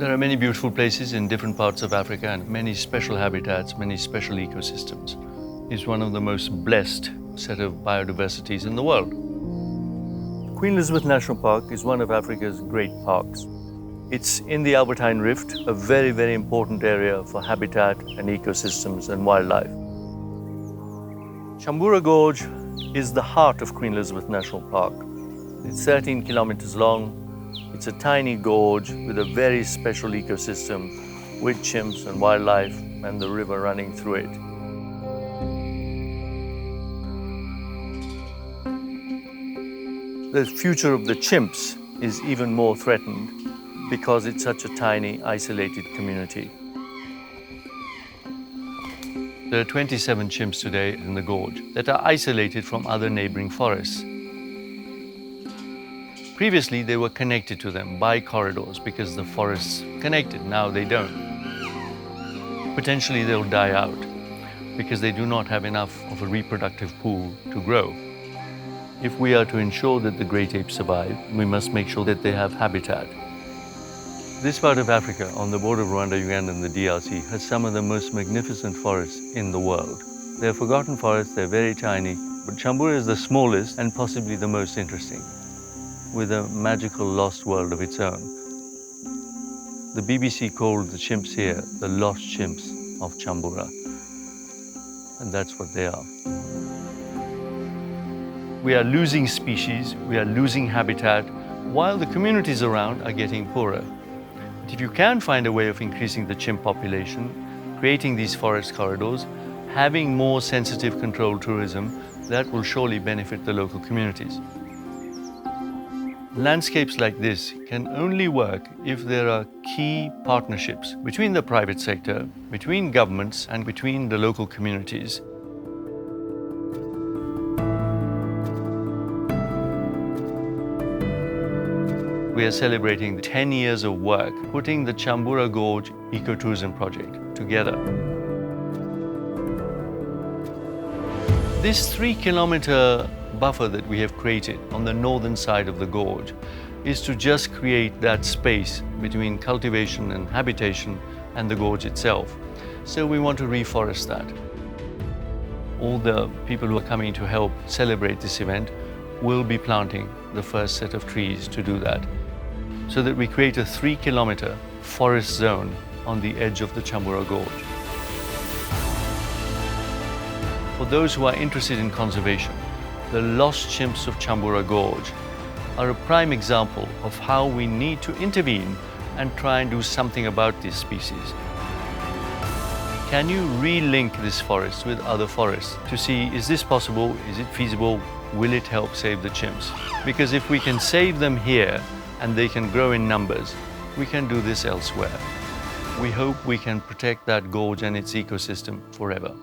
There are many beautiful places in different parts of Africa and many special habitats, many special ecosystems. It's one of the most blessed set of biodiversities in the world. Queen Elizabeth National Park is one of Africa's great parks. It's in the Albertine Rift, a very, very important area for habitat and ecosystems and wildlife. Kyambura Gorge is the heart of Queen Elizabeth National Park. It's 13 kilometers long. It's a tiny gorge with a very special ecosystem with chimps and wildlife and the river running through it. The future of the chimps is even more threatened because it's such a tiny, isolated community. There are 27 chimps today in the gorge that are isolated from other neighboring forests. Previously, they were connected to them by corridors because the forests connected. Now they don't. Potentially, they'll die out because they do not have enough of a reproductive pool to grow. If we are to ensure that the great apes survive, we must make sure that they have habitat. This part of Africa, on the border of Rwanda, Uganda, and the DRC, has some of the most magnificent forests in the world. They're forgotten forests, they're very tiny, but Kyambura is the smallest and possibly the most interesting, with a magical lost world of its own. The BBC called the chimps here the lost chimps of Kyambura, and that's what they are. We are losing species, we are losing habitat, while the communities around are getting poorer. If you can find a way of increasing the chimp population, creating these forest corridors, having more sensitive controlled tourism, that will surely benefit the local communities. Landscapes like this can only work if there are key partnerships between the private sector, between governments, and between the local communities. We are celebrating 10 years of work putting the Kyambura Gorge Eco-tourism Project together. This 3-kilometer buffer that we have created on the northern side of the gorge is to just create that space between cultivation and habitation and the gorge itself. So we want to reforest that. All the people who are coming to help celebrate this event will be planting the first set of trees to do that, so that we create a 3-kilometer forest zone on the edge of the Kyambura Gorge. For those who are interested in conservation, the lost chimps of Kyambura Gorge are a prime example of how we need to intervene and try and do something about these species. Can you relink this forest with other forests to see, is this possible, is it feasible, will it help save the chimps? Because if we can save them here and they can grow in numbers, we can do this elsewhere. We hope we can protect that gorge and its ecosystem forever.